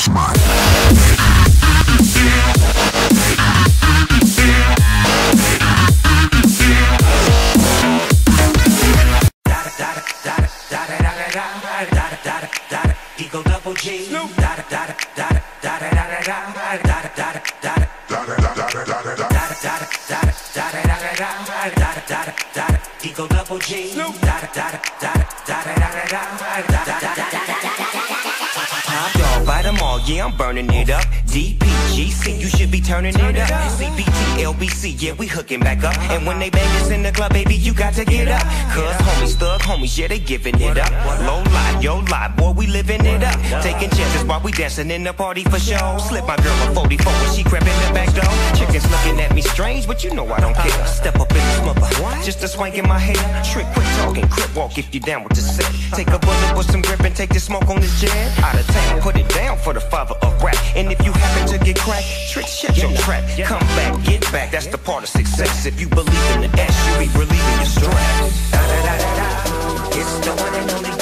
Flashback. Eagle double G. Eagle double G. Top dog, bite them all, yeah, I'm burning it up. DPGC, you should be turning it up. CBT, LBC, yeah, we hooking back up. And when they bang us in the club, baby, you got to get up. Cause homies, thug homies, yeah, they giving it up. Low life, yo life, boy, we living it up. Taking chances while we dancing in the party for show. Slip my girl a 44 when she crept in the back door. Chickens looking at me strange, but you know I don't care. Step up in the smother, just a swank in my hair. Trick, quick talking, crip walk if you down with the set. Take a bullet with some grip and take the smoke on this jet. Out of town, put it down for the father of rap. And if you happen to get cracked, trick, shut your trap. Come back, get back, that's the part of success. If you believe in the S, you be relieving your stress. It's the one and only